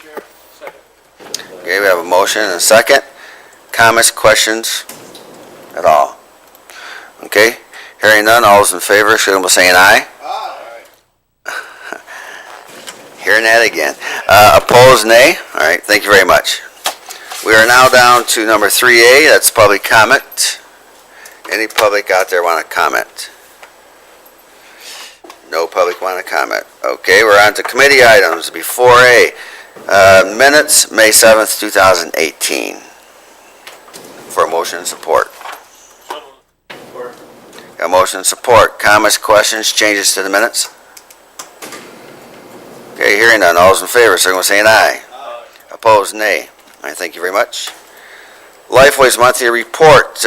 Okay, we have a motion and a second. Comments, questions at all? Okay, hearing none, all those in favor, show them by saying aye. Hearing that again. Opposed, nay. All right, thank you very much. We are now down to number 3A, that's public comment. Any public out there want to comment? No public want to comment. Okay, we're on to committee items. Before A, minutes, May 7th, 2018. For a motion and support. Got motion and support. Comments, questions, changes to the minutes? Okay, hearing none. All those in favor, signal by saying aye. Aye. Opposed, nay. All right, thank you very much. Lifeway's monthly report.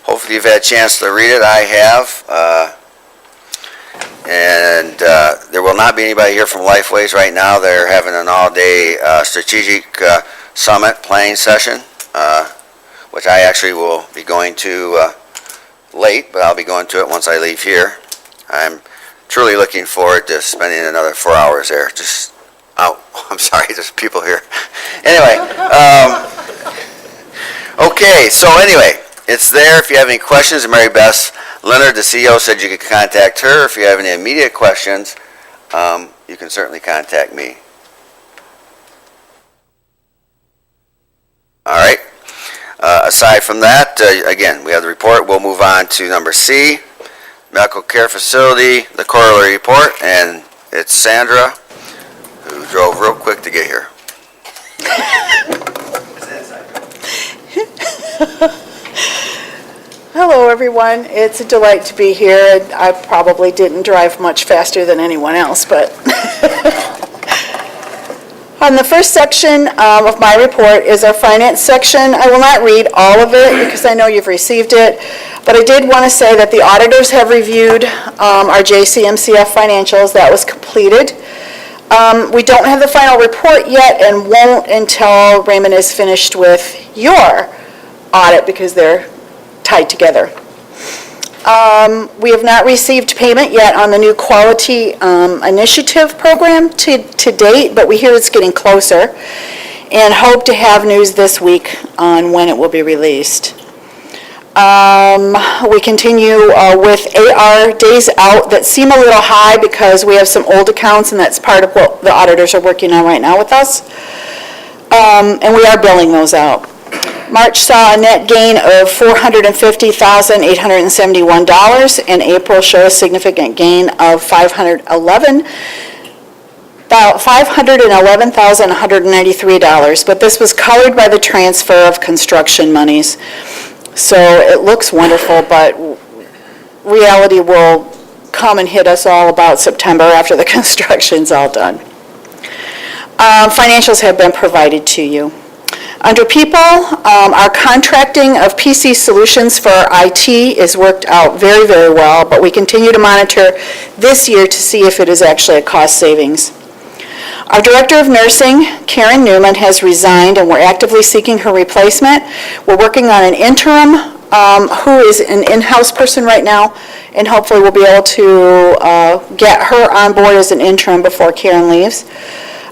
Hopefully you've had a chance to read it. I have. There will not be anybody here from Lifeways right now. They're having an all-day strategic summit planning session, which I actually will be going to late, but I'll be going to it once I leave here. I'm truly looking forward to spending another 4 hours there. I'm sorry, there's people here. Anyway, okay, so anyway, it's there. If you have any questions, Mary Beth Leonard, the CEO, said you could contact her. If you have any immediate questions, you can certainly contact me. All right. Aside from that, again, we have the report. We'll move on to number C, medical care facility, the quarterly report, and it's Sandra, who drove real quick to get here. Hello, everyone. It's a delight to be here. I probably didn't drive much faster than anyone else, but on the first section of my report is our finance section. I will not read all of it because I know you've received it, but I did want to say that the auditors have reviewed our JCMCF financials. That was completed. We don't have the final report yet and won't until Raymond is finished with your audit because they're tied together. We have not received payment yet on the new quality initiative program to date, but we hear it's getting closer and hope to have news this week on when it will be released. We continue with AR days out that seem a little high because we have some old accounts, and that's part of what the auditors are working on right now with us. And we are billing those out. March saw a net gain of $450,871, and April showed a significant gain of $511,193, but this was colored by the transfer of construction monies. So it looks wonderful, but reality will come and hit us all about September after the construction's all done. Financials have been provided to you. Under people, our contracting of PC solutions for our IT is worked out very, very well, but we continue to monitor this year to see if it is actually a cost savings. Our Director of Nursing, Karen Newman, has resigned, and we're actively seeking her replacement. We're working on an interim who is an in-house person right now, and hopefully we'll be able to get her on board as an interim before Karen leaves.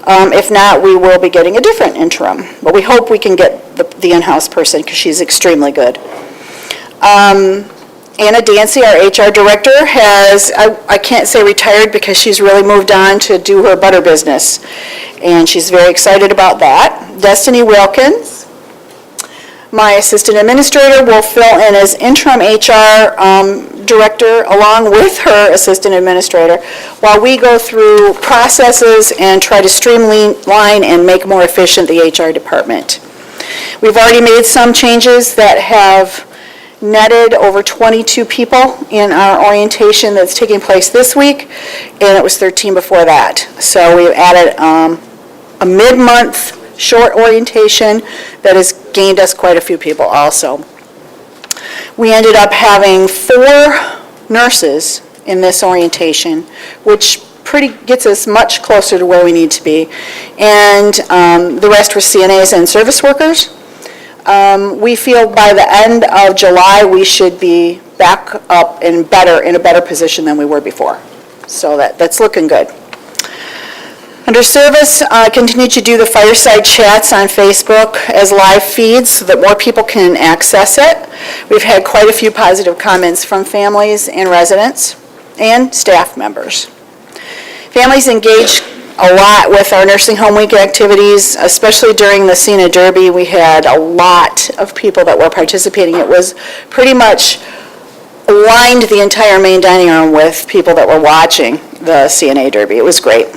If not, we will be getting a different interim, but we hope we can get the in-house person because she's extremely good. Anna Dancy, our HR director, has, I can't say retired because she's really moved on to do her butter business, and she's very excited about that. Destiny Wilkins, my assistant administrator, will fill in as interim HR director along with her assistant administrator while we go through processes and try to streamline and make more efficient the HR department. We've already made some changes that have netted over 22 people in our orientation that's taking place this week, and it was 13 before that. So we've added a mid-month short orientation that has gained us quite a few people also. We ended up having 4 nurses in this orientation, which gets us much closer to where we need to be, and the rest were CNAs and service workers. We feel by the end of July we should be back up in a better position than we were before. So that's looking good. Under service, continue to do the fireside chats on Facebook as live feeds so that more people can access it. We've had quite a few positive comments from families and residents and staff members. Families engage a lot with our Nursing Home Week activities, especially during the Cena Derby. We had a lot of people that were participating. It was pretty much lined the entire main dining room with people that were watching the CNA Derby. It was great.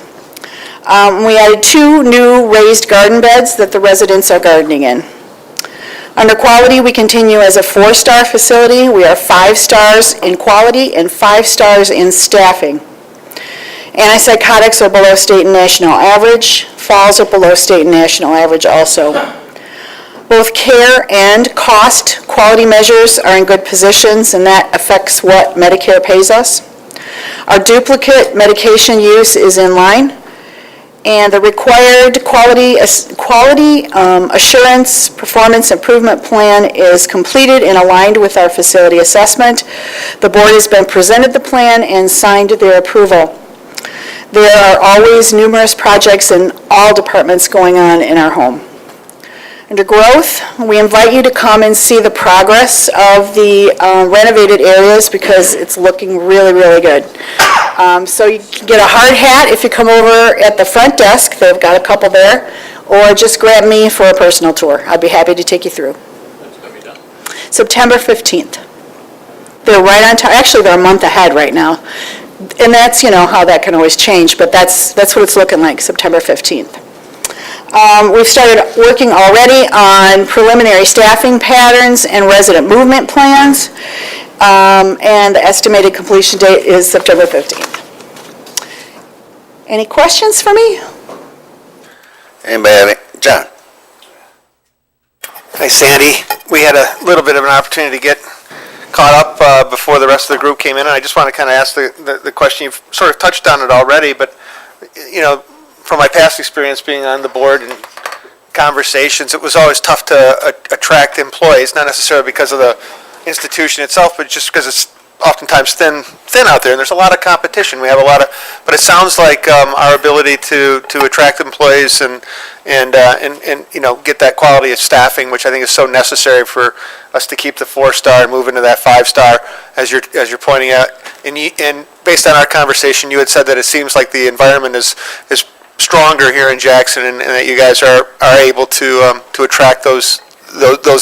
We added 2 new raised garden beds that the residents are gardening in. Under quality, we continue as a 4-star facility. We are 5 stars in quality and 5 stars in staffing. Antipsychotics are below state and national average. Falls are below state and national average also. Both care and cost quality measures are in good positions, and that affects what Medicare pays us. Our duplicate medication use is in line, and the required quality assurance performance improvement plan is completed and aligned with our facility assessment. The board has been presented the plan and signed their approval. There are always numerous projects in all departments going on in our home. Under growth, we invite you to come and see the progress of the renovated areas because it's looking really, really good. So you can get a hard hat if you come over at the front desk. They've got a couple there. Or just grab me for a personal tour. I'd be happy to take you through. When's it going to be done? September 15th. They're right on time. Actually, they're a month ahead right now. And that's, how that can always change, but that's what it's looking like, September 15th. We've started working already on preliminary staffing patterns and resident movement plans, and the estimated completion date is September 15th. Any questions for me? Anybody have any? John? Hi, Sandy. We had a little bit of an opportunity to get caught up before the rest of the group came in, and I just want to kind of ask the question. You've sort of touched on it already, but, from my past experience being on the board and conversations, it was always tough to attract employees, not necessarily because of the institution itself, but just because it's oftentimes thin out there, and there's a lot of competition. We have a lot of, but it sounds like our ability to attract employees and get that quality of staffing, which I think is so necessary for us to keep the 4-star and move into that 5-star, as you're pointing out. And based on our conversation, you had said that it seems like the environment is stronger here in Jackson, and that you guys are able to attract those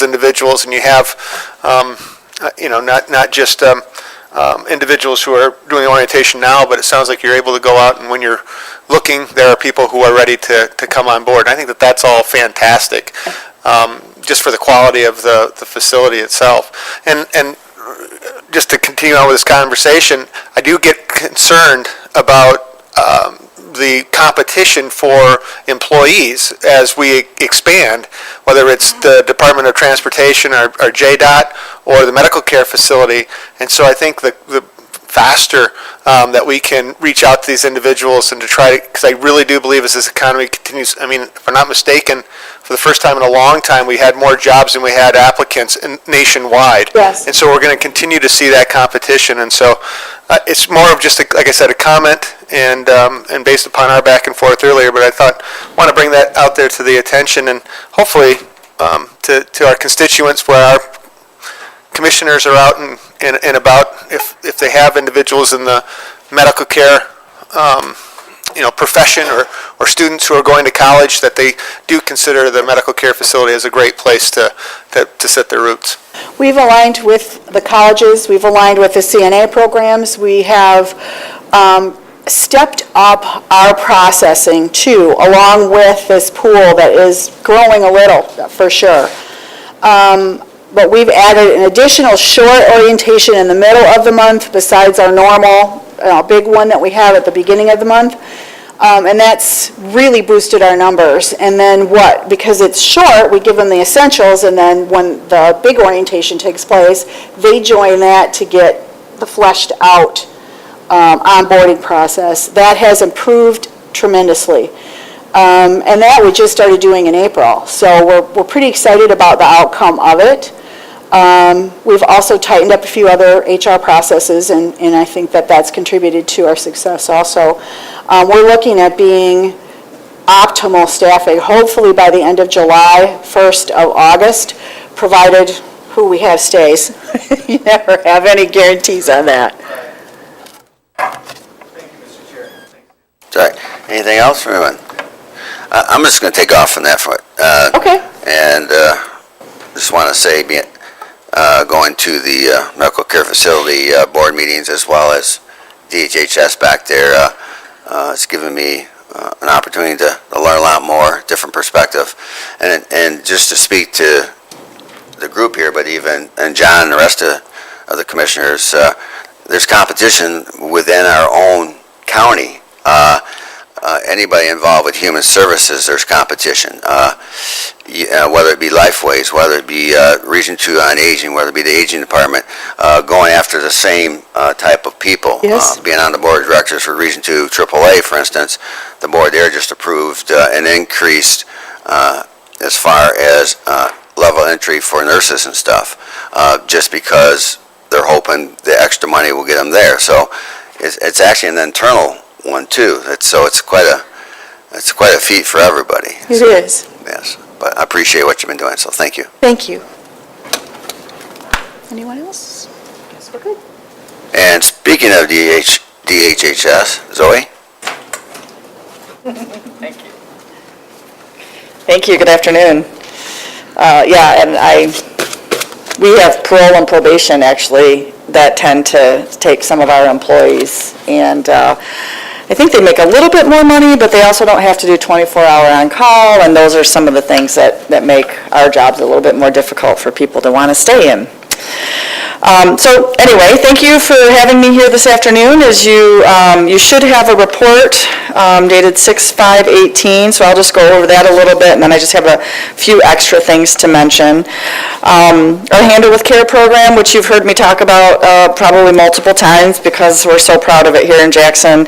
individuals, and you have not just individuals who are doing orientation now, but it sounds like you're able to go out, and when you're looking, there are people who are ready to come on board. And I think that's all fantastic, just for the quality of the facility itself. And just to continue on with this conversation, I do get concerned about the competition for employees as we expand, whether it's the Department of Transportation or JDOT or the medical care facility. And so I think the faster that we can reach out to these individuals and to try to, because I really do believe as this economy continues, if I'm not mistaken, for the first time in a long time, we had more jobs than we had applicants nationwide. Yes. And so we're going to continue to see that competition. And so it's more of just, like I said, a comment and based upon our back and forth earlier, but I want to bring that out there to the attention and hopefully to our constituents where our commissioners are out and about, if they have individuals in the medical care profession or students who are going to college, that they do consider the medical care facility as a great place to set their roots. We've aligned with the colleges, we've aligned with the CNA programs, we have stepped up our processing too, along with this pool that is growing a little, for sure. But we've added an additional short orientation in the middle of the month besides our normal big one that we have at the beginning of the month. And that's really boosted our numbers. And then because it's short, we give them the essentials, and then when the big orientation takes place, they join that to get the fleshed out onboarding process. That has improved tremendously. And that we just started doing in April. So we're pretty excited about the outcome of it. We've also tightened up a few other HR processes, and I think that's contributed to our success also. We're looking at being optimal staffing, hopefully by the end of July, 1st of August, provided who we have stays. You never have any guarantees on that. Sorry. Anything else from anyone? I'm just going to take off from that foot. Okay. And just want to say, going to the medical care facility board meetings as well as DHHS back there, it's given me an opportunity to learn a lot more, different perspective. And just to speak to the group here, but even, and John and the rest of the commissioners, there's competition within our own county. Anybody involved with human services, there's competition. Whether it be Lifeways, whether it be Region 2 on Aging, whether it be the Aging Department, going after the same type of people. Yes. Being on the board of directors for Region 2 AAA, for instance, the board there just approved an increase as far as level entry for nurses and stuff, just because they're hoping the extra money will get them there. So it's actually an internal one too. It's quite a feat for everybody. It is. Yes, but I appreciate what you've been doing, so thank you. Thank you. Anyone else? Guess we're good. And speaking of DHHS, Zoe? Thank you, good afternoon. Yeah, and we have parole and probation, actually, that tend to take some of our employees. And I think they make a little bit more money, but they also don't have to do 24-hour on-call, and those are some of the things that make our jobs a little bit more difficult for people to want to stay in. So anyway, thank you for having me here this afternoon. As you should have a report dated 6/5/18, so I'll just go over that a little bit, and then I just have a few extra things to mention. Our Handle with Care program, which you've heard me talk about probably multiple times because we're so proud of it here in Jackson,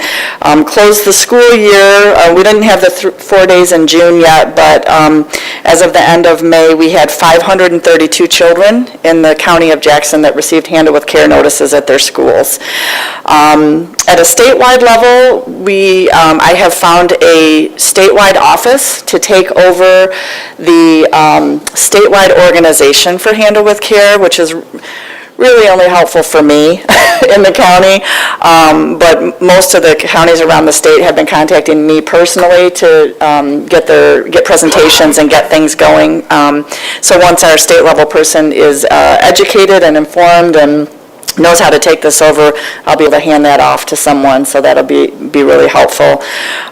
closed the school year. We didn't have the 4 days in June yet, but as of the end of May, we had 532 children in the county of Jackson that received Handle with Care notices at their schools. At a statewide level, I have found a statewide office to take over the statewide organization for Handle with Care, which is really only helpful for me in the county, but most of the counties around the state have been contacting me personally to get presentations and get things going. So once our state level person is educated and informed and knows how to take this over, I'll be able to hand that off to someone, so that'll be really helpful.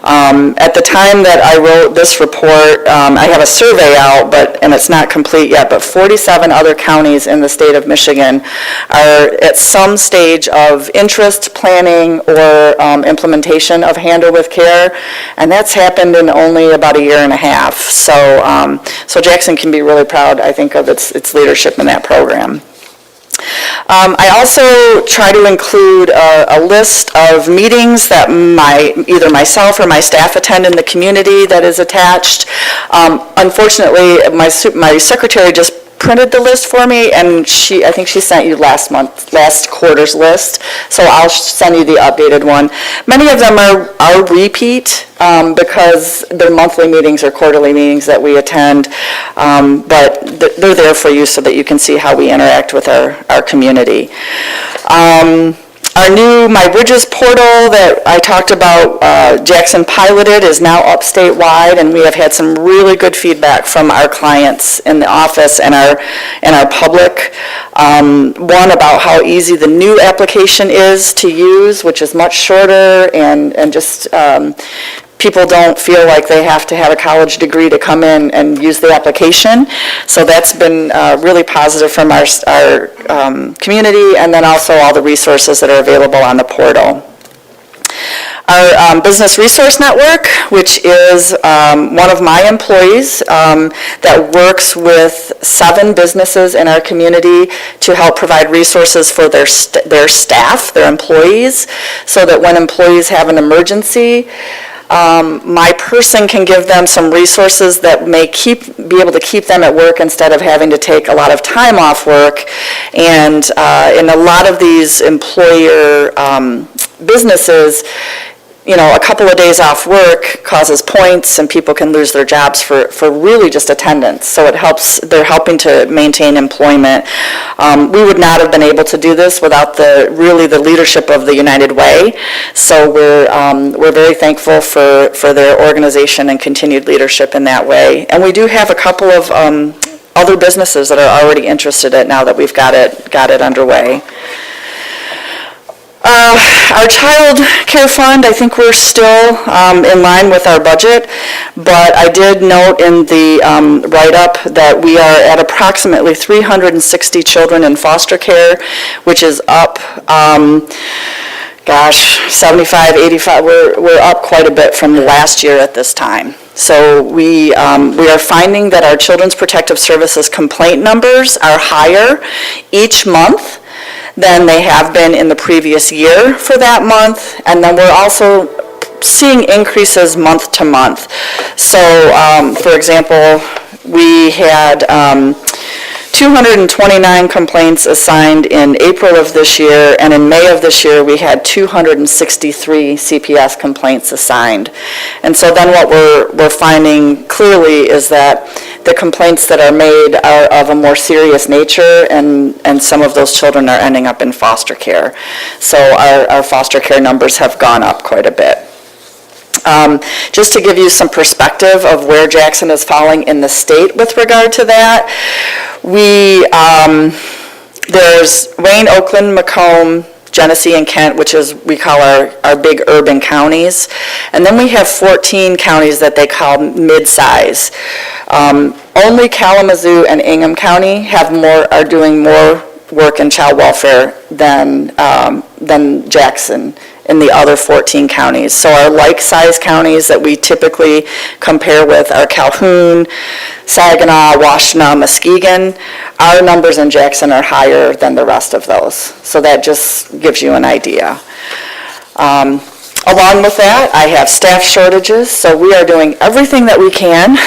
At the time that I wrote this report, I have a survey out, and it's not complete yet, but 47 other counties in the state of Michigan are at some stage of interest, planning, or implementation of Handle with Care, and that's happened in only about a year and a half. So Jackson can be really proud, I think, of its leadership in that program. I also try to include a list of meetings that either myself or my staff attend in the community that is attached. Unfortunately, my secretary just printed the list for me, and I think she sent you last quarter's list, so I'll send you the updated one. Many of them are repeat because they're monthly meetings or quarterly meetings that we attend, but they're there for you so that you can see how we interact with our community. Our new My Bridges portal that I talked about, Jackson piloted, is now up statewide, and we have had some really good feedback from our clients in the office and our public. One about how easy the new application is to use, which is much shorter, and just people don't feel like they have to have a college degree to come in and use the application. So that's been really positive from our community, and then also all the resources that are available on the portal. Our Business Resource Network, which is one of my employees that works with 7 businesses in our community to help provide resources for their staff, their employees, so that when employees have an emergency, my person can give them some resources that may be able to keep them at work instead of having to take a lot of time off work. And in a lot of these employer businesses, a couple of days off work causes points, and people can lose their jobs for really just attendance. So they're helping to maintain employment. We would not have been able to do this without the leadership of the United Way. So we're very thankful for their organization and continued leadership in that way. And we do have a couple of other businesses that are already interested in it now that we've got it underway. Our child care fund, I think we're still in line with our budget, but I did note in the write-up that we are at approximately 360 children in foster care, which is up, 75, 85, we're up quite a bit from last year at this time. So we are finding that our Children's Protective Services complaint numbers are higher each month than they have been in the previous year for that month, and then we're also seeing increases month to month. So, for example, we had 229 complaints assigned in April of this year, and in May of this year, we had 263 CPS complaints assigned. And so then what we're finding clearly is that the complaints that are made are of a more serious nature, and some of those children are ending up in foster care. So our foster care numbers have gone up quite a bit. Just to give you some perspective of where Jackson is falling in the state with regard to that, there's Wayne, Oakland, Macomb, Genesee, and Kent, which is we call our big urban counties. And then we have 14 counties that they call mid-size. Only Kalamazoo and Ingham County are doing more work in child welfare than Jackson in the other 14 counties. So our like-size counties that we typically compare with are Calhoun, Saginaw, Washtenaw, Muskegon. Our numbers in Jackson are higher than the rest of those. So that just gives you an idea. Along with that, I have staff shortages, so we are doing everything that we can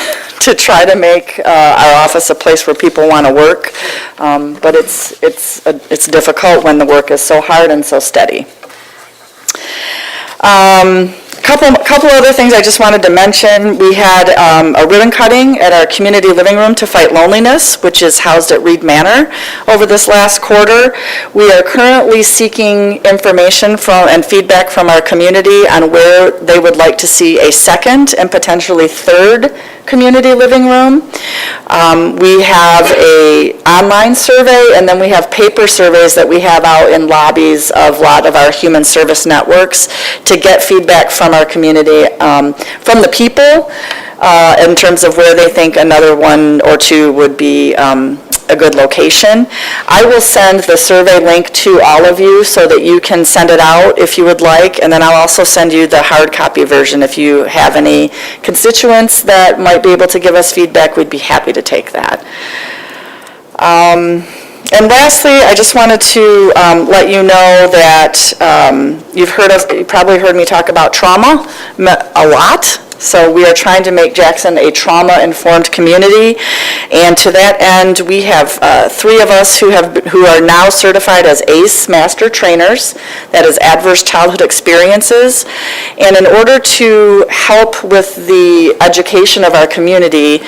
to try to make our office a place where people want to work. But it's difficult when the work is so hard and so steady. Couple other things I just wanted to mention. We had a ribbon cutting at our community living room to fight loneliness, which is housed at Reed Manor over this last quarter. We are currently seeking information and feedback from our community on where they would like to see a second and potentially third community living room. We have an online survey, and then we have paper surveys that we have out in lobbies of a lot of our human service networks to get feedback from our community, from the people, in terms of where they think another one or two would be a good location. I will send the survey link to all of you so that you can send it out if you would like, and then I'll also send you the hard copy version if you have any constituents that might be able to give us feedback. We'd be happy to take that. And lastly, I just wanted to let you know that you probably heard me talk about trauma a lot. So we are trying to make Jackson a trauma-informed community, and to that end, we have three of us who are now certified as ACE Master Trainers, that is Adverse Childhood Experiences. And in order to help with the education of our community,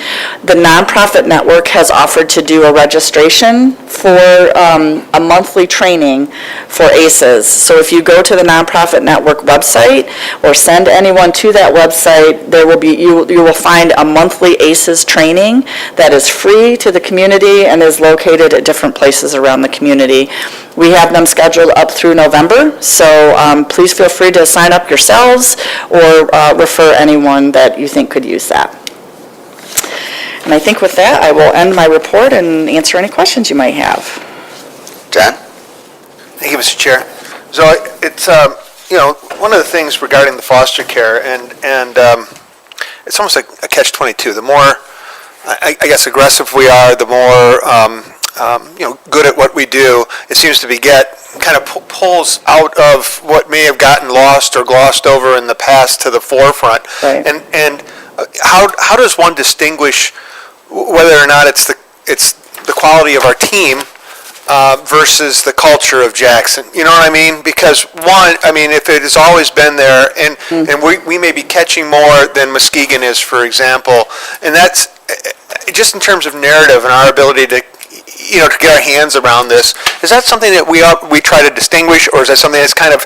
the nonprofit network has offered to do a registration for a monthly training for ACEs. So if you go to the nonprofit network website or send anyone to that website, you will find a monthly ACEs training that is free to the community and is located at different places around the community. We have them scheduled up through November, so please feel free to sign up yourselves or refer anyone that you think could use that. And I think with that, I will end my report and answer any questions you might have. John? Thank you, Mr. Chair. So it's, one of the things regarding the foster care, and it's almost like a catch-22. The more, I guess, aggressive we are, the more, good at what we do, it seems to kind of pulls out of what may have gotten lost or glossed over in the past to the forefront. Right. And how does one distinguish whether or not it's the quality of our team versus the culture of Jackson. You know what I mean? Because one, I mean, if it has always been there, and we may be catching more than Muskegon is, for example, and that's just in terms of narrative and our ability to, to get our hands around this. Is that something that we try to distinguish, or is that something that's kind of,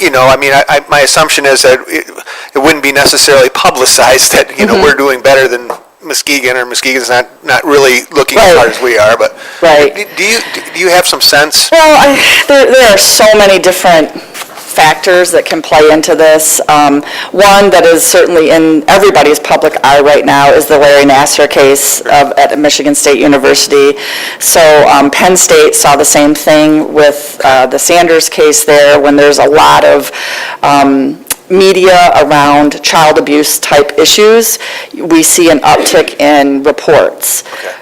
I mean, my assumption is that it wouldn't be necessarily publicized that we're doing better than Muskegon, or Muskegon's not really looking as hard as we are, but Right. do you have some sense? Well, there are so many different factors that can play into this. One that is certainly in everybody's public eye right now is the Larry Nassar case at Michigan State University. So Penn State saw the same thing with the Sanders case there, when there's a lot of media around child abuse type issues, we see an uptick in reports. Okay.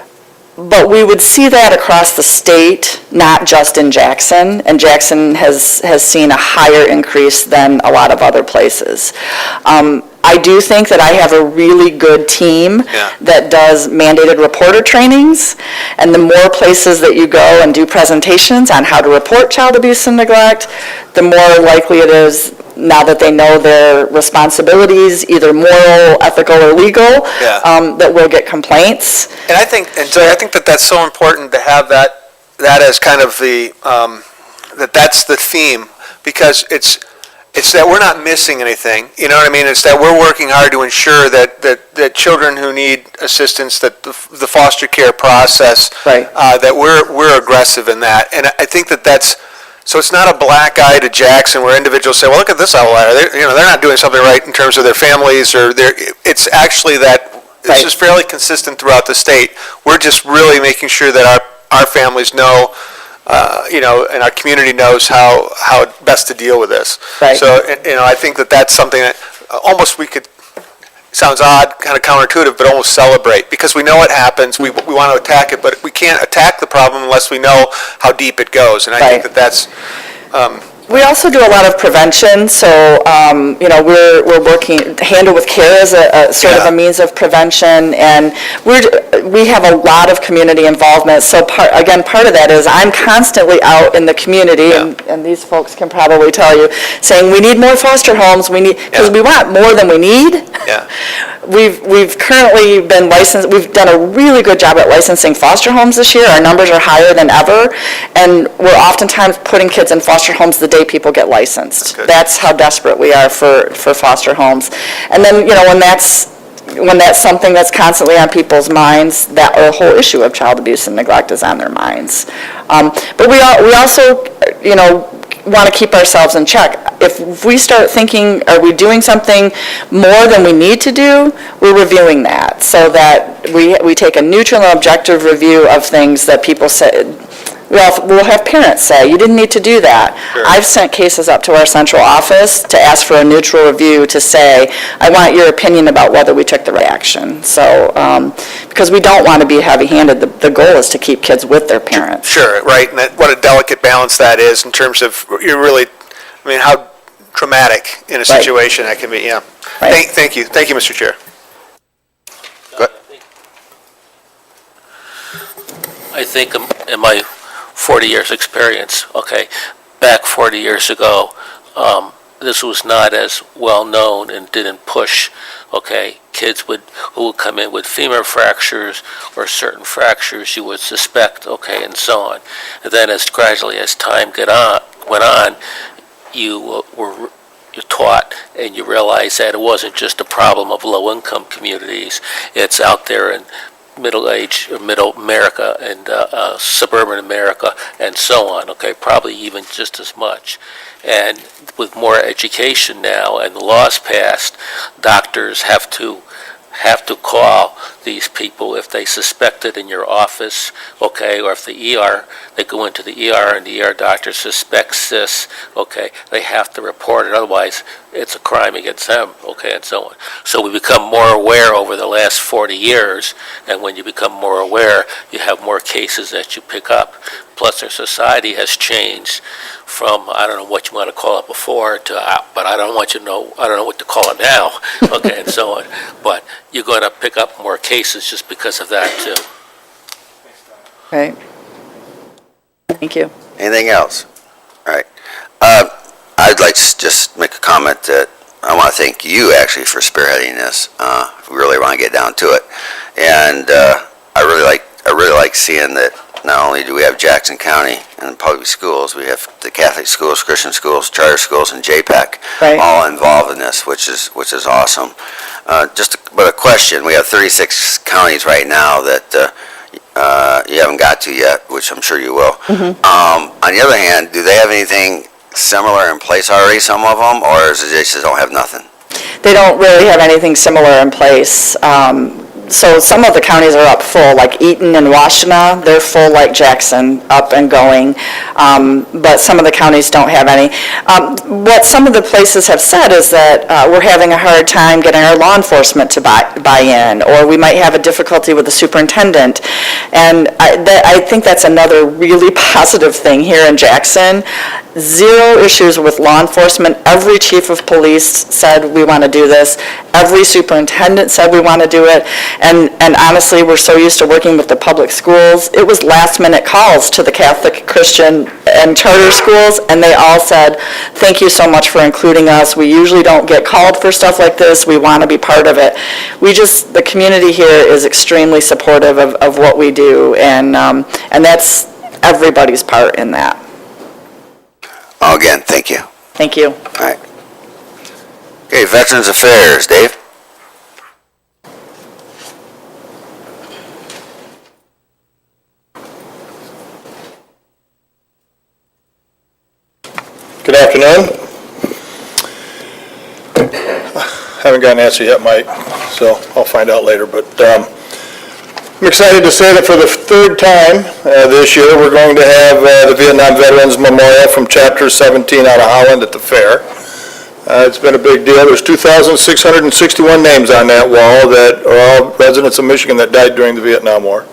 But we would see that across the state, not just in Jackson, and Jackson has seen a higher increase than a lot of other places. I do think that I have a really good team that does mandated reporter trainings, and the more places that you go and do presentations on how to report child abuse and neglect, the more likely it is, now that they know their responsibilities, either moral, ethical, or legal, that we'll get complaints. And Zoe, I think that that's so important to have that as kind of the that's the theme, because it's that we're not missing anything. You know what I mean? It's that we're working hard to ensure that children who need assistance, that the foster care process, that we're aggressive in that. And I think that's. So it's not a black eye to Jackson where individuals say, well, look at this outlier. They're not doing something right in terms of their families, or it's actually that this is fairly consistent throughout the state. We're just really making sure that our families know, and our community knows how best to deal with this. Right. So, I think that's something that almost we could, sounds odd, kind of counterintuitive, but almost celebrate, because we know it happens. We want to attack it, but we can't attack the problem unless we know how deep it goes. And I think that's. We also do a lot of prevention, so we're working Handle with Care as a sort of a means of prevention, and we have a lot of community involvement. So part of that is I'm constantly out in the community, and these folks can probably tell you, saying we need more foster homes. Because we want more than we need. Yeah. We've currently been licensed. We've done a really good job at licensing foster homes this year. Our numbers are higher than ever, and we're oftentimes putting kids in foster homes the day people get licensed. That's how desperate we are for foster homes. And then, when that's something that's constantly on people's minds, that whole issue of child abuse and neglect is on their minds. But we also, want to keep ourselves in check. If we start thinking, are we doing something more than we need to do, we're reviewing that, so that we take a neutral and objective review of things that people say. We'll have parents say, you didn't need to do that. Sure. I've sent cases up to our central office to ask for a neutral review, to say, I want your opinion about whether we took the right action. So, because we don't want to be heavy-handed, the goal is to keep kids with their parents. Sure, right, and what a delicate balance that is in terms of, how traumatic in a situation that can be, Right. Thank you, Mr. Chair. Go ahead. I think in my 40 years experience, back 40 years ago, this was not as well known and didn't push, kids who would come in with femur fractures or certain fractures you would suspect, and so on. And then gradually as time went on, you're taught and you realize that it wasn't just a problem of low-income communities. It's out there in middle America and suburban America and so on, probably even just as much. And with more education now and the laws passed, doctors have to call these people if they suspect it in your office, or if the ER, they go into the ER and the ER doctor suspects this, they have to report it, otherwise it's a crime against them, and so on. So we become more aware over the last 40 years, and when you become more aware, you have more cases that you pick up. Plus our society has changed from, I don't know what you want to call it before, to, but I don't know what to call it now, and so on. But you're going to pick up more cases just because of that too. Right. Thank you. Anything else? All right. I'd like to just make a comment that I want to thank you actually for spearheading this. If we really want to get down to it. And I really like seeing that not only do we have Jackson County and public schools, we have the Catholic schools, Christian schools, charter schools, and JPAC Right. all involved in this, which is awesome. But a question, we have 36 counties right now that you haven't got to yet, which I'm sure you will. On the other hand, do they have anything similar in place already, some of them, or is it just don't have nothing? They don't really have anything similar in place. So some of the counties are up full, like Eaton and Washington, they're full like Jackson, up and going. But some of the counties don't have any. What some of the places have said is that we're having a hard time getting our law enforcement to buy in, or we might have a difficulty with the superintendent. And I think that's another really positive thing here in Jackson. Zero issues with law enforcement. Every chief of police said, we want to do this. Every superintendent said, we want to do it. And honestly, we're so used to working with the public schools. It was last-minute calls to the Catholic, Christian, and charter schools, and they all said, thank you so much for including us. We usually don't get called for stuff like this. We want to be part of it. The community here is extremely supportive of what we do, and that's everybody's part in that. Again, thank you. Thank you. All right. Okay, Veterans Affairs, Dave? Good afternoon. Haven't got an answer yet, Mike, so I'll find out later. But I'm excited to say that for the third time this year, we're going to have the Vietnam Veterans Memorial from Chapter 17 out of Holland at the fair. It's been a big deal. There's 2,661 names on that wall that are all residents of Michigan that died during the Vietnam War.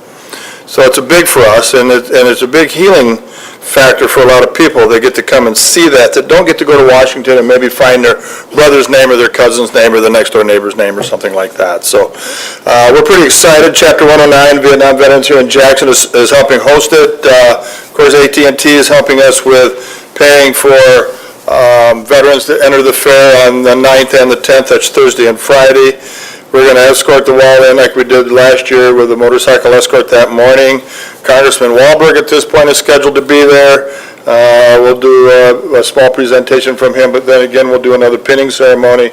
So it's a big for us, and it's a big healing factor for a lot of people. They get to come and see that don't get to go to Washington and maybe find their brother's name or their cousin's name or the next door neighbor's name or something like that. So we're pretty excited. Chapter 109, Vietnam Veterans here in Jackson is helping host it. Of course, AT&T is helping us with paying for veterans to enter the fair on the 9th and the 10th. That's Thursday and Friday. We're going to escort the wall in like we did last year with a motorcycle escort that morning. Congressman Wahlberg at this point is scheduled to be there. We'll do a small presentation from him, but then again we'll do another pinning ceremony.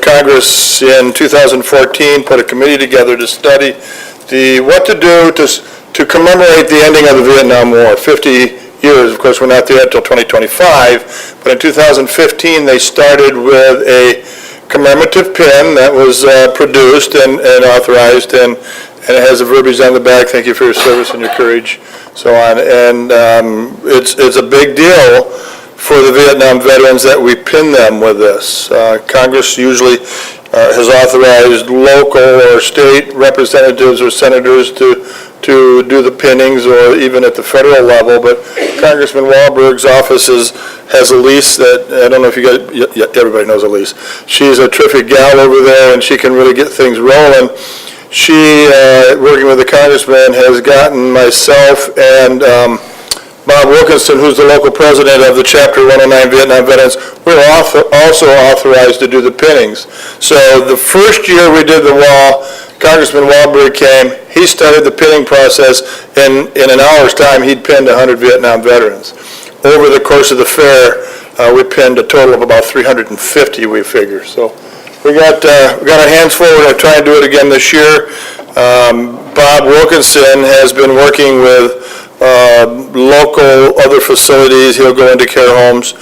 Congress in 2014 put a committee together to study what to do to commemorate the ending of the Vietnam War. 50 years, of course, we're not there until 2025, but in 2015 they started with a commemorative pin that was produced and authorized, and it has a verbiage on the back, thank you for your service and your courage, so on. And it's a big deal for the Vietnam veterans that we pin them with this. Congress usually has authorized local or state representatives or senators to do the pinnings, or even at the federal level, but Congressman Wahlberg's office has Elise that, I don't know if you guys, everybody knows Elise. She's a terrific gal over there, and she can really get things rolling. She, working with the congressman, has gotten myself and Bob Wilkinson, who's the local president of the Chapter 109 Vietnam Veterans, we're also authorized to do the pinnings. So the first year we did the wall, Congressman Wahlberg came, he started the pinning process, in an hour's time he'd pinned 100 Vietnam veterans. Over the course of the fair, we pinned a total of about 350, we figure. So we got our hands full. We're going to try and do it again this year. Bob Wilkinson has been working with local other facilities. He'll go into care homes,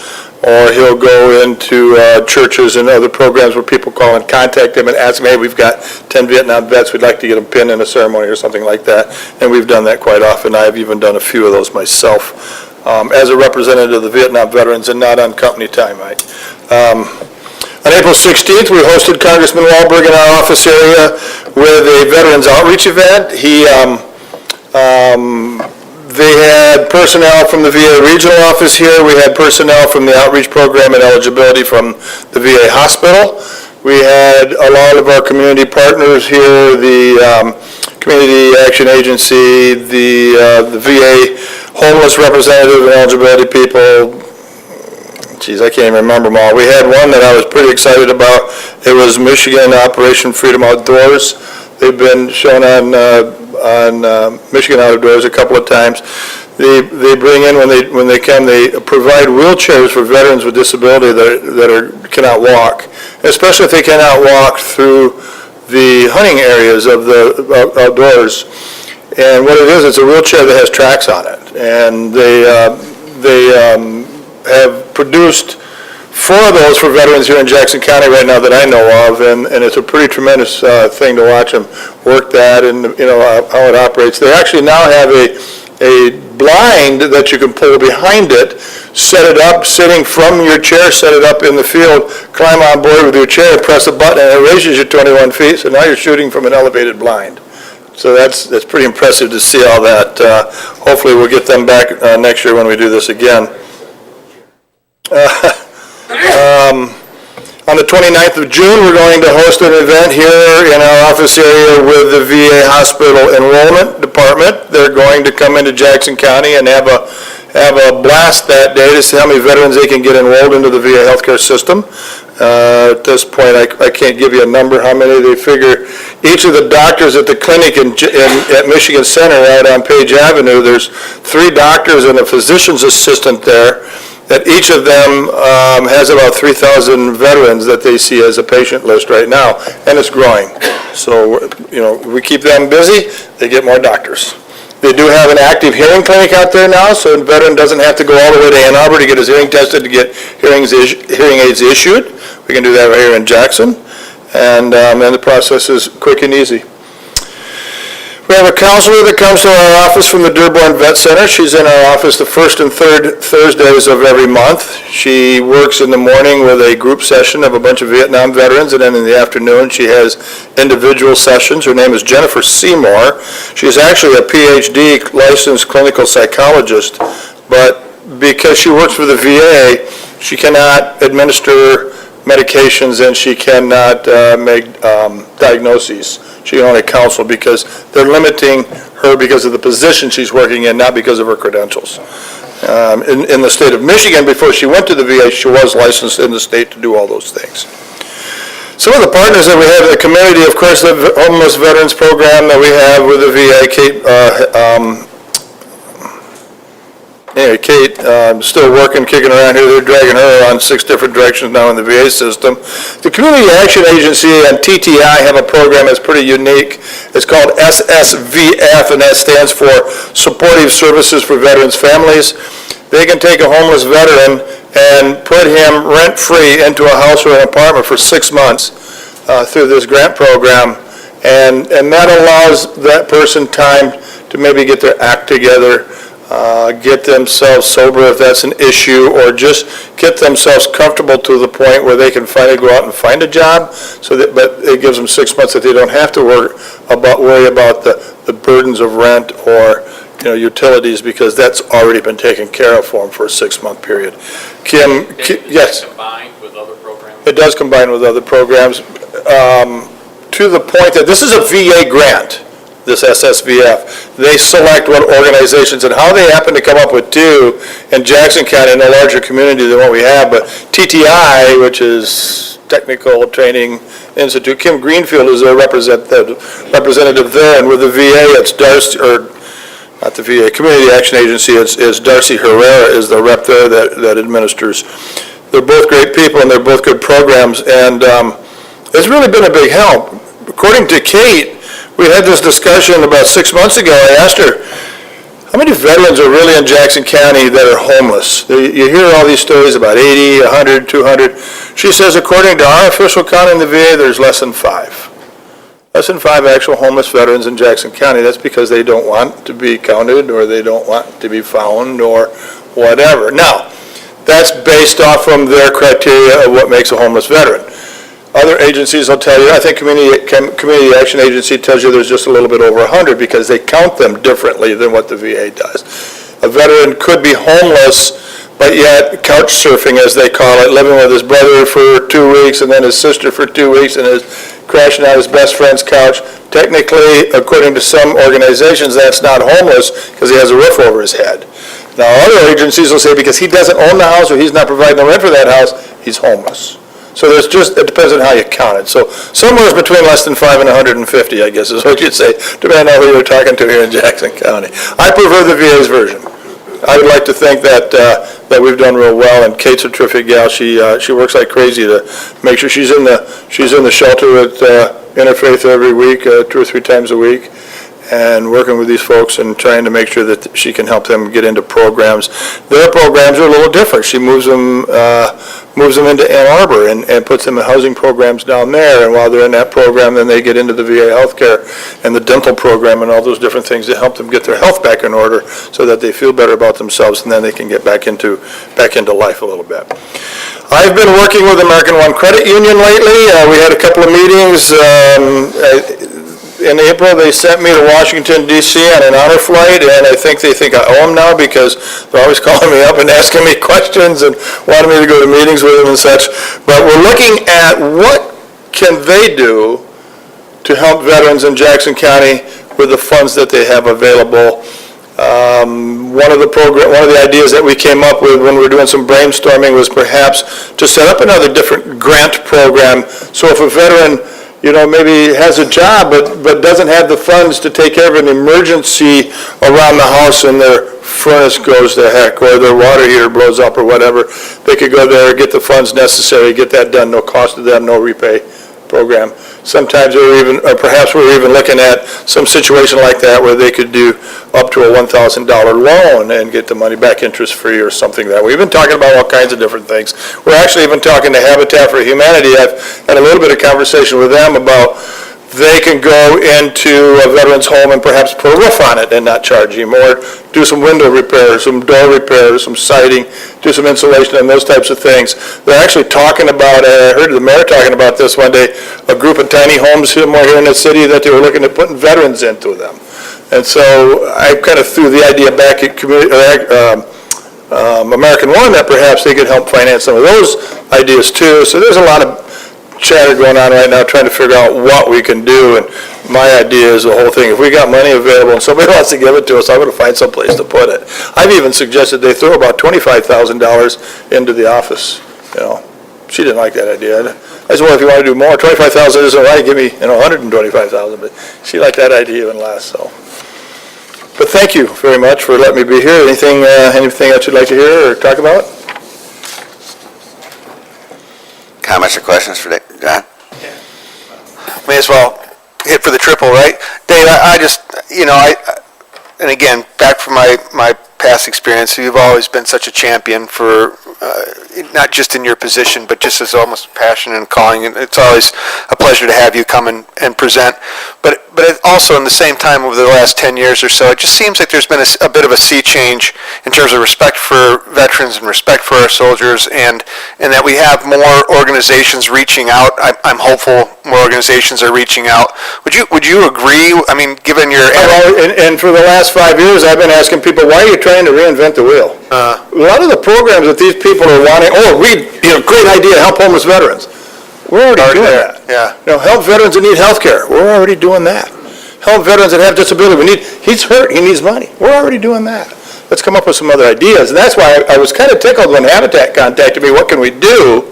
or he'll go into churches and other programs where people call and contact him and ask him, hey, we've got 10 Vietnam vets, we'd like to get them pinned in a ceremony or something like that. And we've done that quite often. I've even done a few of those myself as a representative of the Vietnam veterans, and not on company time, Mike. On April 16th, we hosted Congressman Wahlberg in our office area with a Veterans Outreach event. They had personnel from the VA regional office here. We had personnel from the outreach program and eligibility from the VA hospital. We had a lot of our community partners here, the Community Action Agency, the VA homeless representative and eligibility people. Geez, I can't even remember them all. We had one that I was pretty excited about. It was Michigan Operation Freedom Outdoors. They've been shown on Michigan Outdoors a couple of times. They bring in, when they come, they provide wheelchairs for veterans with disability that cannot walk, especially if they cannot walk through the hunting areas of the outdoors. And what it is, it's a wheelchair that has tracks on it. And they have produced 4 of those for veterans here in Jackson County right now that I know of, and it's a pretty tremendous thing to watch them work that and, how it operates. They actually now have a blind that you can pull behind it, set it up, sitting from your chair, set it up in the field, climb on board with your chair, press a button, and it raises you 21 feet, so now you're shooting from an elevated blind. So that's pretty impressive to see all that. Hopefully we'll get them back next year when we do this again. On the 29th of June, we're going to host an event here in our office area with the VA Hospital Enrollment Department. They're going to come into Jackson County and have a blast that day to see how many veterans they can get enrolled into the VA healthcare system. At this point, I can't give you a number how many. They figure each of the doctors at the clinic at Michigan Center out on Page Avenue, there's 3 doctors and a physician's assistant there, that each of them has about 3,000 veterans that they see as a patient list right now, and it's growing. So, we keep them busy, they get more doctors. They do have an active hearing clinic out there now, so a veteran doesn't have to go all the way to Ann Arbor to get his hearing tested to get hearing aids issued. We can do that right here in Jackson, and the process is quick and easy. We have a counselor that comes to our office from the Dearborn Vet Center. She's in our office the first and third Thursdays of every month. She works in the morning with a group session of a bunch of Vietnam veterans, and then in the afternoon she has individual sessions. Her name is Jennifer Seymour. She's actually a PhD licensed clinical psychologist, but because she works for the VA, she cannot administer medications and she cannot make diagnoses. She can only counsel because they're limiting her because of the position she's working in, not because of her credentials. In the state of Michigan, before she went to the VA, she was licensed in the state to do all those things. Some of the partners that we have in the community, of course, the homeless veterans program that we have with the VA, Kate, still working, kicking around here. They're dragging her around 6 different directions now in the VA system. The Community Action Agency and TTI have a program that's pretty unique. It's called SSVF, and that stands for Supportive Services for Veterans Families. They can take a homeless veteran and put him rent-free into a house or an apartment for 6 months through this grant program, and that allows that person time to maybe get their act together, get themselves sober if that's an issue, or just get themselves comfortable to the point where they can finally go out and find a job. But it gives them 6 months that they don't have to worry about the burdens of rent or utilities, because that's already been taken care of for them for a 6-month period. Kim, yes? Combined with other programs? It does combine with other programs, to the point that this is a VA grant, this SSVF. They select what organizations, and how they happen to come up with 2 in Jackson County in a larger community than what we have, but TTI, which is Technical Training Institute, Kim Greenfield is their representative there, and with the VA, it's Darcy, or not the VA, Community Action Agency, is Darcy Herrera is the rep there that administers. They're both great people, and they're both good programs, and it's really been a big help. According to Kate, we had this discussion about 6 months ago. I asked her, how many veterans are really in Jackson County that are homeless? You hear all these stories about 80, 100, 200. She says, according to our official count in the VA, there's less than 5. Less than 5 actual homeless veterans in Jackson County. That's because they don't want to be counted, or they don't want to be found, or whatever. Now, that's based off from their criteria of what makes a homeless veteran. Other agencies will tell you, I think Community Action Agency tells you there's just a little bit over 100 because they count them differently than what the VA does. A veteran could be homeless, but yet couch surfing, as they call it, living with his brother for 2 weeks and then his sister for 2 weeks, and is crashing on his best friend's couch. Technically, according to some organizations, that's not homeless because he has a roof over his head. Now, other agencies will say because he doesn't own the house or he's not providing the rent for that house, he's homeless. So there's just, it depends on how you count it. So somewhere between less than 5 and 150, I guess is what you'd say, depending on who you're talking to here in Jackson County. I prefer the VA's version. I would like to think that we've done real well, and Kate's a terrific gal. She works like crazy to make sure she's in the shelter at Interfaith every week, 2 or 3 times a week, and working with these folks and trying to make sure that she can help them get into programs. Their programs are a little different. She moves them into Ann Arbor and puts them in housing programs down there, and while they're in that program, then they get into the VA healthcare and the dental program and all those different things to help them get their health back in order so that they feel better about themselves, and then they can get back into life a little bit. I've been working with American One Credit Union lately. We had a couple of meetings. In April, they sent me to Washington, D.C. on an honor flight, and I think they think I owe them now because they're always calling me up and asking me questions and wanting me to go to meetings with them and such. But we're looking at what can they do to help veterans in Jackson County with the funds that they have available. One of the ideas that we came up with when we were doing some brainstorming was perhaps to set up another different grant program. So if a veteran maybe has a job, but doesn't have the funds to take care of an emergency around the house and their furnace goes to heck, or their water heater blows up or whatever, they could go there, get the funds necessary, get that done, no cost to them, no repay program. Sometimes perhaps we're even looking at some situation like that where they could do up to a $1,000 loan and get the money back interest-free or something that way. We've been talking about all kinds of different things. We're actually even talking to Habitat for Humanity. I've had a little bit of conversation with them about they can go into a veteran's home and perhaps put a roof on it and not charge him, or do some window repairs, some door repairs, some siding, do some insulation and those types of things. They're actually talking about, I heard the mayor talking about this one day, a group of tiny homes somewhere here in the city that they were looking at putting veterans into them. And so I kind of threw the idea back at American One that perhaps they could help finance some of those ideas too. So there's a lot of chatter going on right now trying to figure out what we can do, and my idea is the whole thing, if we got money available and somebody wants to give it to us, I'm going to find some place to put it. I've even suggested they throw about $25,000 into the office. She didn't like that idea. I said, well, if you want to do more, $25,000 isn't right, give me $125,000, but she liked that idea even less. So, but thank you very much for letting me be here. Anything else you'd like to hear or talk about? Comments or questions for John? May as well hit for the triple, right? Dave, I just, and again, back from my past experience, you've always been such a champion for, not just in your position, but just as almost passion and calling. And it's always a pleasure to have you come and present. But also in the same time over the last 10 years or so, it just seems like there's been a bit of a sea change in terms of respect for veterans and respect for our soldiers, and that we have more organizations reaching out. I'm hopeful more organizations are reaching out. Would you agree? I mean, given your... And for the last 5 years, I've been asking people, why are you trying to reinvent the wheel? A lot of the programs that these people are wanting, great idea, help homeless veterans. We're already doing that. Yeah. Help veterans that need health care. We're already doing that. Help veterans that have disability. He's hurt, he needs money. We're already doing that. Let's come up with some other ideas. And that's why I was kind of tickled when Habitat contacted me, what can we do?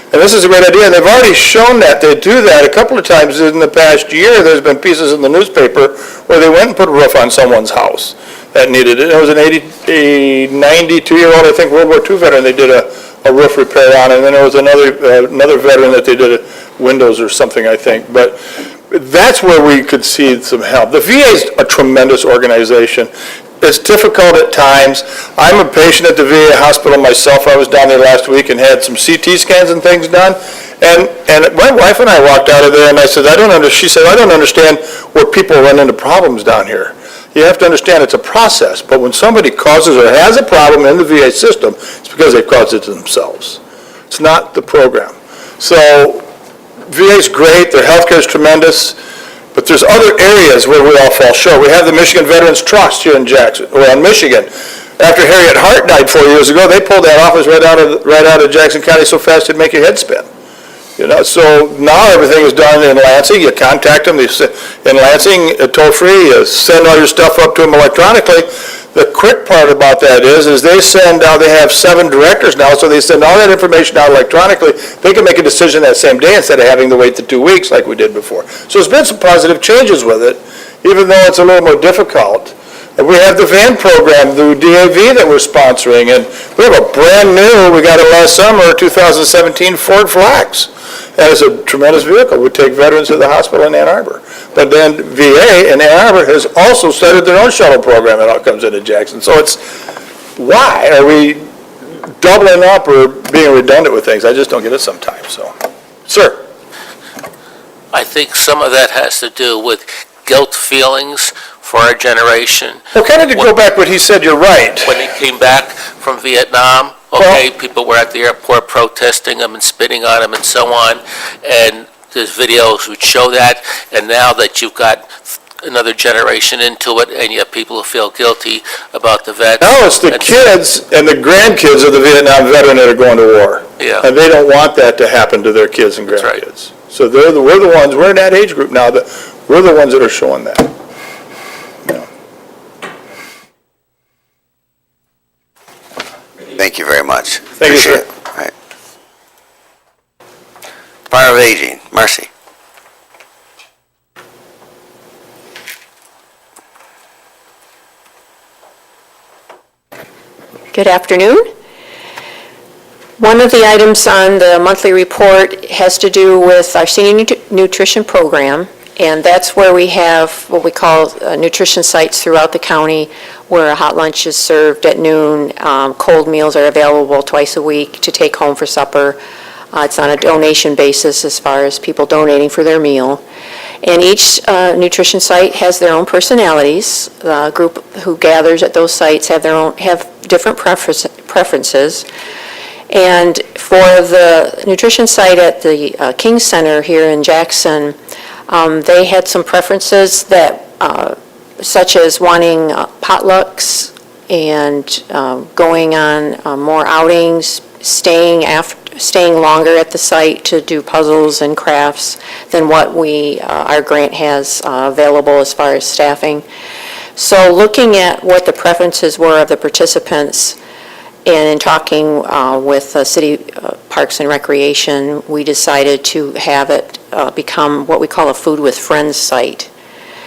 And this is a great idea, and they've already shown that they do that a couple of times in the past year. There's been pieces in the newspaper where they went and put a roof on someone's house that needed it. It was an 92-year-old, I think, World War II veteran they did a roof repair on, and then there was another veteran that they did windows or something, I think. But that's where we could see some help. The VA is a tremendous organization. It's difficult at times. I'm a patient at the VA hospital myself. I was down there last week and had some CT scans and things done. And my wife and I walked out of there, and I said, she said, I don't understand where people run into problems down here. You have to understand it's a process, but when somebody causes or has a problem in the VA system, it's because they've caused it to themselves. It's not the program. So VA's great, their healthcare is tremendous, but there's other areas where we all fall short. We have the Michigan Veterans Trust here in Jackson, or in Michigan. After Harriet Hart died 4 years ago, they pulled that office right out of Jackson County so fast it'd make your head spin. So now everything is done in Lansing. You contact them in Lansing, toll free. You send all your stuff up to them electronically. The quick part about that is they send out, they have 7 directors now, so they send all that information out electronically. They can make a decision that same day instead of having to wait the 2 weeks like we did before. So there's been some positive changes with it, even though it's a little more difficult. And we have the van program through DAV that we're sponsoring, and we have a brand new, we got it last summer, 2017 Ford Flax. And it's a tremendous vehicle. We take veterans to the hospital in Ann Arbor. But then VA in Ann Arbor has also started their own shuttle program that all comes into Jackson. So it's, why are we doubling up or being redundant with things? I just don't get it sometimes, so. Sir? I think some of that has to do with guilt feelings for our generation. Well, kind of to go back what he said, you're right. When they came back from Vietnam, okay, people were at the airport protesting them and spitting on them and so on, and there's videos which show that, and now that you've got another generation into it, and you have people who feel guilty about the vets. Now it's the kids and the grandkids of the Vietnam veteran that are going to war. Yeah. And they don't want that to happen to their kids and That's right. grandkids. So we're the ones, we're in that age group now, that we're the ones that are showing that. Yeah. Thank you very much. Thank you, sir. Appreciate it. All right. Department of Aging, Marcy. Good afternoon. One of the items on the monthly report has to do with our senior nutrition program, and that's where we have what we call nutrition sites throughout the county where a hot lunch is served at noon. Cold meals are available twice a week to take home for supper. It's on a donation basis as far as people donating for their meal. And each nutrition site has their own personalities. The group who gathers at those sites have different preferences. And for the nutrition site at the King Center here in Jackson, they had some preferences that, such as wanting potlucks and going on more outings, staying longer at the site to do puzzles and crafts than what our grant has available as far as staffing. So looking at what the preferences were of the participants and in talking with City Parks and Recreation, we decided to have it become what we call a Food with Friends site.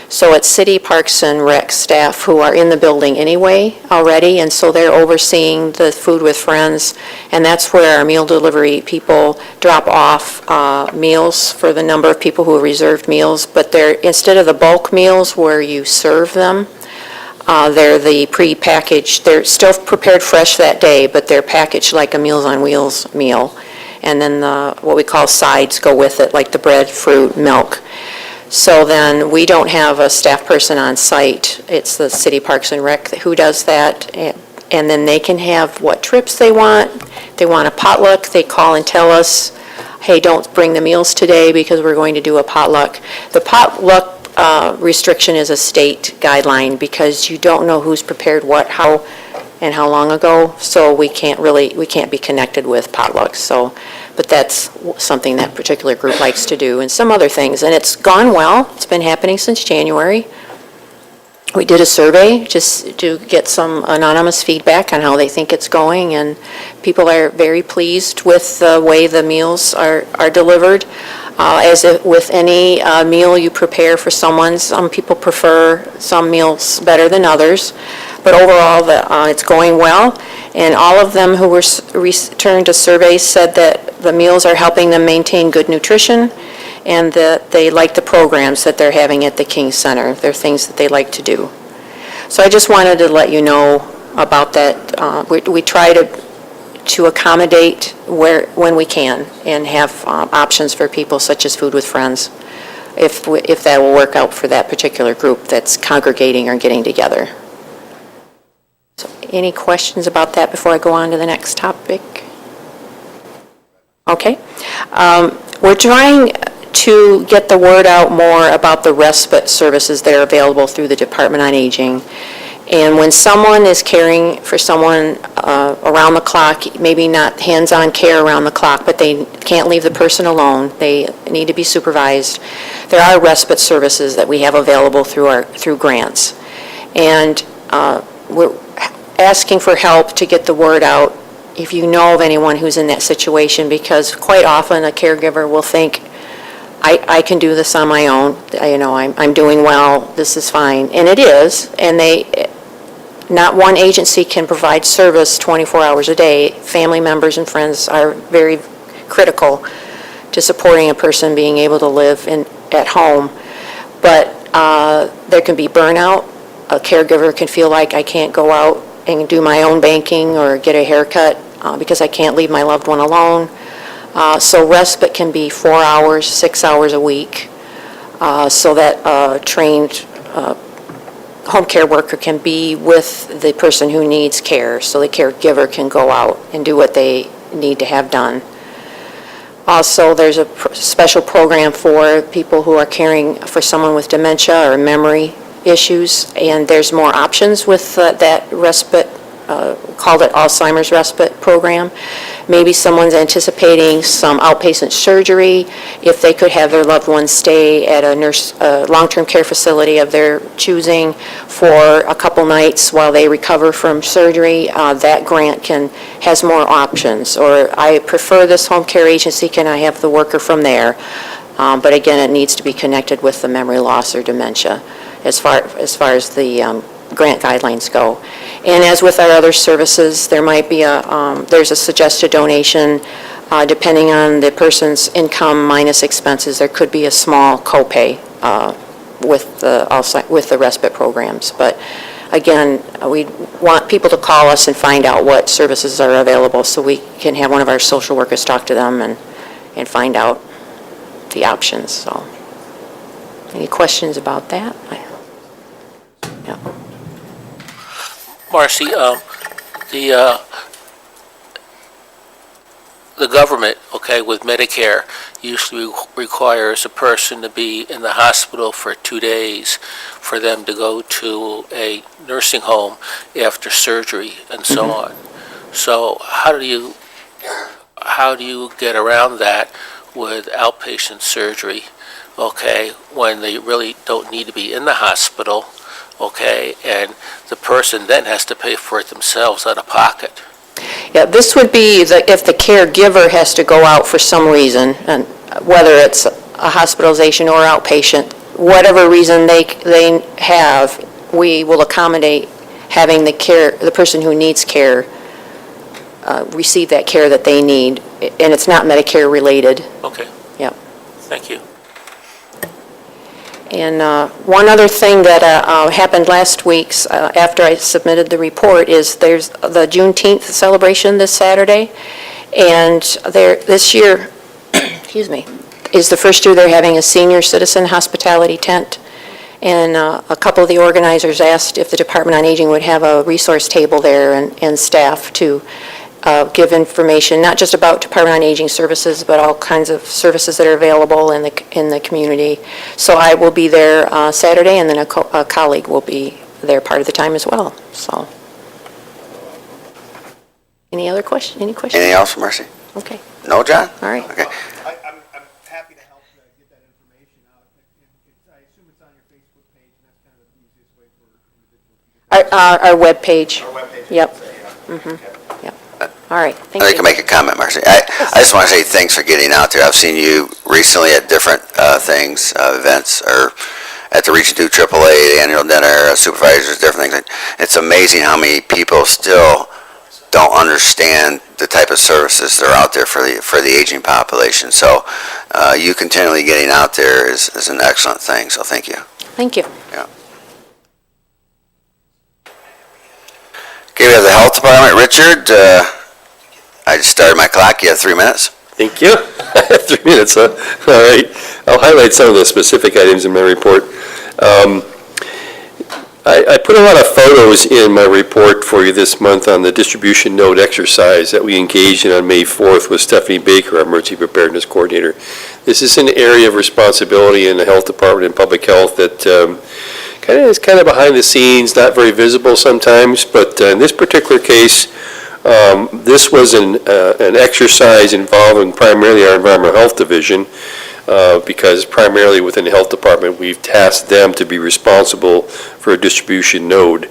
So it's City Parks and Rec staff who are in the building anyway already, and so they're overseeing the Food with Friends, and that's where our meal delivery people drop off meals for the number of people who have reserved meals, but instead of the bulk meals where you serve them, they're the pre-packaged, they're still prepared fresh that day, but they're packaged like a Meals on Wheels meal. And then what we call sides go with it, like the bread, fruit, milk. So then we don't have a staff person on site. It's the City Parks and Rec who does that. And then they can have what trips they want. If they want a potluck, they call and tell us, hey, don't bring the meals today because we're going to do a potluck. The potluck restriction is a state guideline because you don't know who's prepared what, how, and how long ago, so we can't be connected with potlucks. So, but that's something that particular group likes to do, and some other things, and it's gone well. It's been happening since January. We did a survey just to get some anonymous feedback on how they think it's going, and people are very pleased with the way the meals are delivered. As with any meal you prepare for someone, some people prefer some meals better than others, but overall it's going well. And all of them who were returned to surveys said that the meals are helping them maintain good nutrition and that they like the programs that they're having at the King Center. They're things that they like to do. So I just wanted to let you know about that. We try to accommodate when we can and have options for people such as Food with Friends, if that will work out for that particular group that's congregating or getting together. So any questions about that before I go on to the next topic? Okay. We're trying to get the word out more about the respite services that are available through the Department on Aging. And when someone is caring for someone around the clock, maybe not hands-on care around the clock, but they can't leave the person alone, they need to be supervised, there are respite services that we have available through grants. And we're asking for help to get the word out if you know of anyone who's in that situation, because quite often a caregiver will think, I can do this on my own, I'm doing well, this is fine, and it is, and not one agency can provide service 24 hours a day. Family members and friends are very critical to supporting a person being able to live at home, but there can be burnout. A caregiver can feel like I can't go out and do my own banking or get a haircut because I can't leave my loved one alone. So respite can be 4 hours, 6 hours a week, so that a trained home care worker can be with the person who needs care, so the caregiver can go out and do what they need to have done. Also, there's a special program for people who are caring for someone with dementia or memory issues, and there's more options with that respite, called it Alzheimer's Respite Program. Maybe someone's anticipating some outpatient surgery. If they could have their loved one stay at a long-term care facility of their choosing for a couple nights while they recover from surgery, that grant has more options. Or I prefer this home care agency, can I have the worker from there? But again, it needs to be connected with the memory loss or dementia as far as the grant guidelines go. And as with our other services, there might be there's a suggested donation, depending on the person's income minus expenses. There could be a small copay with the respite programs. But again, we want people to call us and find out what services are available so we can have one of our social workers talk to them and find out the options. So, any questions about that? Yeah. Marcy, the government, okay, with Medicare, usually requires a person to be in the hospital for 2 days for them to go to a nursing home after surgery and so on. So how do you get around that with outpatient surgery, okay, when they really don't need to be in the hospital? Okay, and the person then has to pay for it themselves out of pocket. Yeah, this would be if the caregiver has to go out for some reason, and whether it's a hospitalization or outpatient, whatever reason they have, we will accommodate having the person who needs care receive that care that they need, and it's not Medicare related. Okay. Yep. Thank you. And one other thing that happened last week after I submitted the report is there's the Juneteenth celebration this Saturday, and this year, excuse me, is the first year they're having a senior citizen hospitality tent. And a couple of the organizers asked if the Department on Aging would have a resource table there and staff to give information, not just about Department on Aging services, but all kinds of services that are available in the community. So I will be there Saturday, and then a colleague will be there part of the time as well. So, any other question? Any questions? Anything else, Mercy? Okay. No, John? All right. Okay. I'm happy to help get that information out. I assume it's on your Facebook page, and that's kind of the easiest way for individuals to get Our webpage. our webpage. Yep. Okay. Yep. All right. Thank I you. can make a comment, Marcy. I just want to say thanks for getting out there. I've seen you recently at different things, events, or at the Region 2 AAA, the annual dinner, supervisors, different things. It's amazing how many people still don't understand the type of services that are out there for the aging population. So you continually getting out there is an excellent thing, so thank you. Thank you. Okay, we have the Health Department. Richard, I just started my clock. You have 3 minutes. Thank you. 3 minutes, huh? All right. I'll highlight some of the specific items in my report. I put a lot of photos in my report for you this month on the distribution note exercise that we engaged in on May 4th with Stephanie Baker, our emergency preparedness coordinator. This is an area of responsibility in the Health Department and Public Health that is kind of behind the scenes, not very visible sometimes, but in this particular case, this was an exercise involving primarily our Environmental Health Division because primarily within the health department, we've tasked them to be responsible for a distribution node.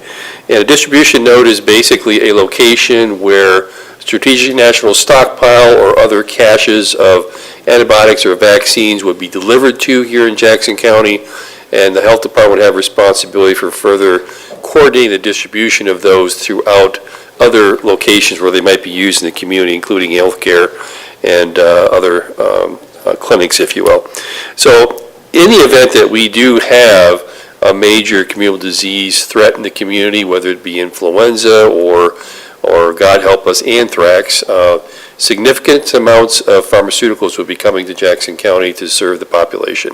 And a distribution node is basically a location where strategic national stockpile or other caches of antibiotics or vaccines would be delivered to here in Jackson County, and the health department would have responsibility for further coordinating the distribution of those throughout other locations where they might be used in the community, including healthcare and other clinics, if you will. So in the event that we do have a major communicable disease threat in the community, whether it be influenza or God help us, anthrax, significant amounts of pharmaceuticals would be coming to Jackson County to serve the population.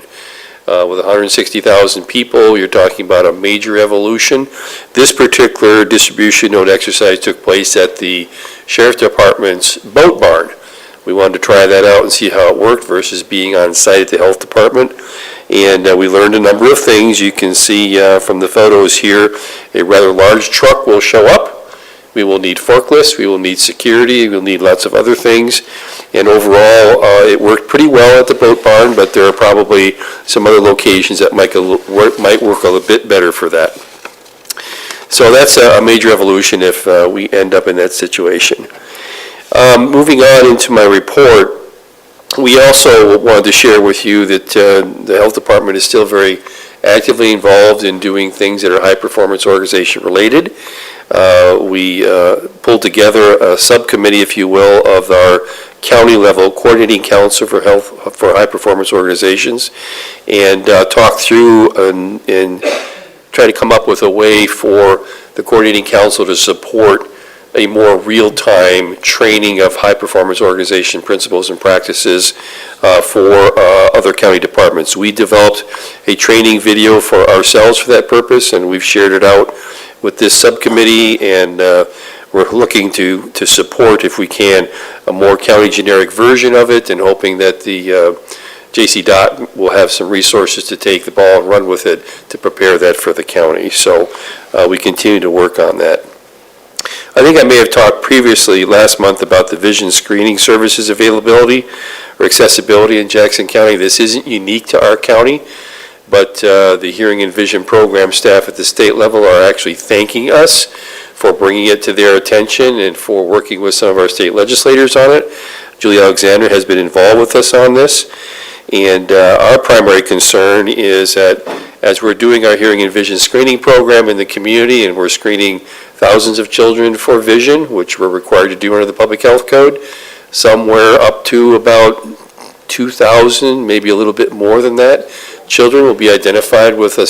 With 160,000 people, you're talking about a major evolution. This particular distribution node exercise took place at the Sheriff's Department's boat barn. We wanted to try that out and see how it worked versus being on site at the Health Department. And we learned a number of things. You can see from the photos here, a rather large truck will show up. We will need forklifts, we will need security, we'll need lots of other things. And overall, it worked pretty well at the boat barn, but there are probably some other locations that might work a little bit better for that. So that's a major evolution if we end up in that situation. Moving on into my report, we also wanted to share with you that the Health Department is still very actively involved in doing things that are high-performance organization related. We pulled together a subcommittee, if you will, of our county-level coordinating council for high-performance organizations, and talked through and try to come up with a way for the coordinating council to support a more real-time training of high-performance organization principles and practices for other county departments. We developed a training video for ourselves for that purpose, and we've shared it out with this subcommittee, and we're looking to support, if we can, a more county generic version of it, and hoping that the JC will have some resources to take the ball and run with it to prepare that for the county. So we continue to work on that. I think I may have talked previously last month about the vision screening services availability or accessibility in Jackson County. This isn't unique to our county, but the hearing and vision program staff at the state level are actually thanking us for bringing it to their attention and for working with some of our state legislators on it. Julie Alexander has been involved with us on this, and our primary concern is that as we're doing our hearing and vision screening program in the community, and we're screening thousands of children for vision, which we're required to do under the Public Health Code, somewhere up to about 2,000, maybe a little bit more than that, children will be identified with a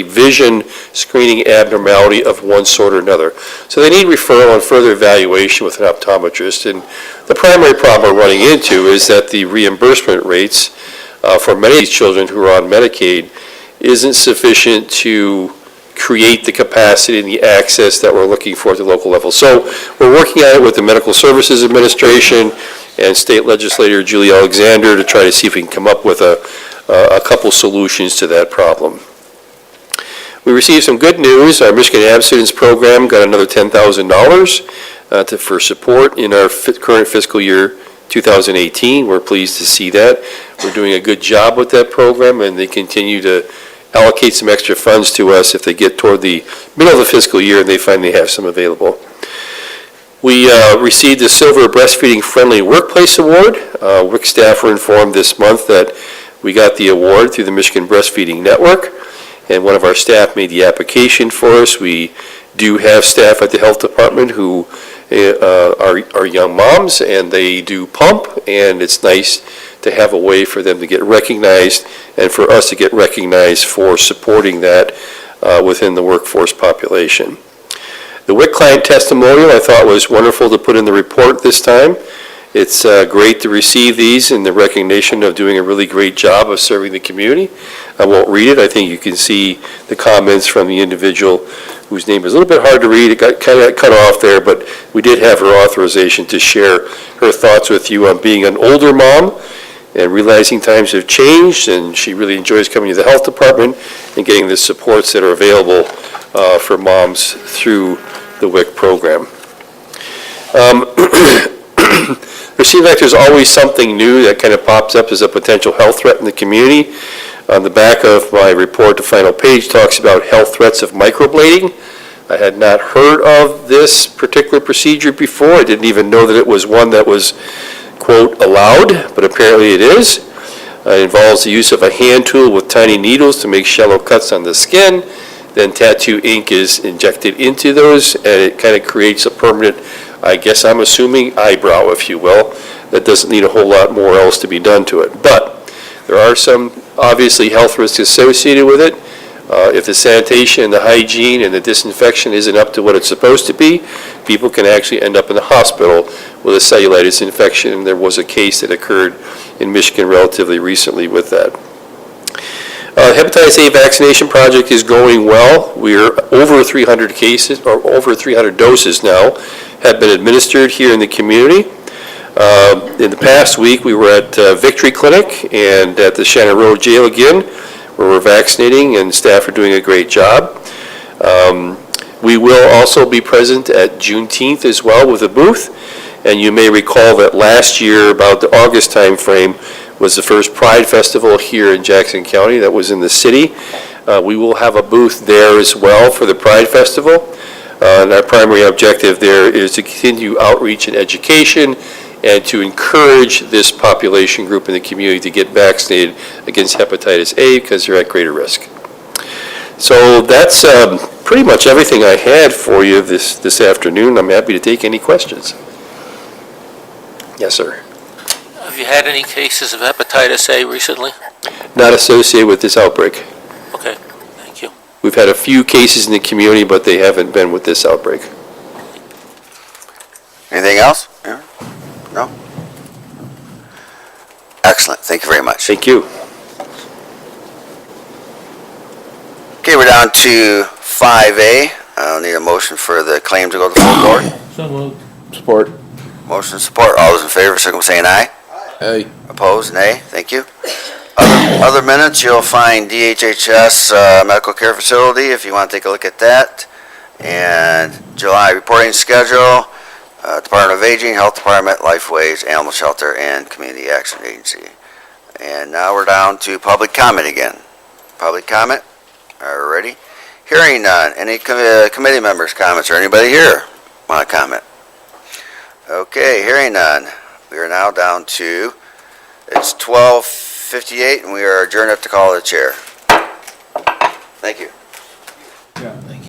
vision screening abnormality of one sort or another. So they need referral and further evaluation with an optometrist. And the primary problem we're running into is that the reimbursement rates for many of these children who are on Medicaid isn't sufficient to create the capacity and the access that we're looking for at the local level. So we're working on it with the Medical Services Administration and State Legislator Julie Alexander to try to see if we can come up with a couple solutions to that problem. We received some good news. Our Michigan Abstinence Program got another $10,000 for support in our current fiscal year 2018. We're pleased to see that. We're doing a good job with that program, and they continue to allocate some extra funds to us if they get toward the middle of the fiscal year and they find they have some available. We received the Silver Breastfeeding Friendly Workplace Award. WIC staff were informed this month that we got the award through the Michigan Breastfeeding Network, and one of our staff made the application for us. We do have staff at the health department who are young moms, and they do pump, and it's nice to have a way for them to get recognized and for us to get recognized for supporting that within the workforce population. The WIC client testimonial I thought was wonderful to put in the report this time. It's great to receive these in the recognition of doing a really great job of serving the community. I won't read it. I think you can see the comments from the individual whose name is a little bit hard to read. It got kind of cut off there, but we did have her authorization to share her thoughts with you on being an older mom and realizing times have changed, and she really enjoys coming to the health department and getting the supports that are available for moms through the WIC program. There seems like there's always something new that kind of pops up as a potential health threat in the community. On the back of my report, the final page talks about health threats of microblading. I had not heard of this particular procedure before. I didn't even know that it was one that was, quote, allowed, but apparently it is. It involves the use of a hand tool with tiny needles to make shallow cuts on the skin. Then tattoo ink is injected into those, and it kind of creates a permanent, I guess I'm assuming, eyebrow, if you will, that doesn't need a whole lot more else to be done to it. But there are some, obviously, health risks associated with it. If the sanitation and the hygiene and the disinfection isn't up to what it's supposed to be, people can actually end up in the hospital with a cellulitis infection, and there was a case that occurred in Michigan relatively recently with that. Hepatitis A vaccination project is going well. We're over 300 cases, or over 300 doses now, have been administered here in the community. In the past week, we were at Victory Clinic and at the Shannon Road Jail again, where we're vaccinating, and staff are doing a great job. We will also be present at Juneteenth as well with a booth, and you may recall that last year, about the August timeframe, was the first Pride Festival here in Jackson County that was in the city. We will have a booth there as well for the Pride Festival. And our primary objective there is to continue outreach and education and to encourage this population group in the community to get vaccinated against hepatitis A because they're at greater risk. So that's pretty much everything I had for you this afternoon. I'm happy to take any questions. Yes, sir. Have you had any cases of hepatitis A recently? Not associated with this outbreak. Okay, thank you. We've had a few cases in the community, but they haven't been with this outbreak. Anything else? Aaron? No? Excellent, thank you very much. Thank you. Okay, we're down to 5A. I'll need a motion for the claim to go to the full board. So moved. Support. Motion and support. All those in favor, signal by saying aye. Aye. Opposed, nay. Thank you. Other minutes, you'll find DHHS Medical Care Facility, if you want to take a look at that. And July reporting schedule, Department of Aging, Health Department, Lifeways, Animal Shelter, and Community Action Agency. And now we're down to public comment again. Public comment? Are we ready? Hearing none. Any committee members' comments, or anybody here want to comment? Okay, hearing none. We are now down to, it's 12:58, and we are adjourned at the call of the chair. Thank you.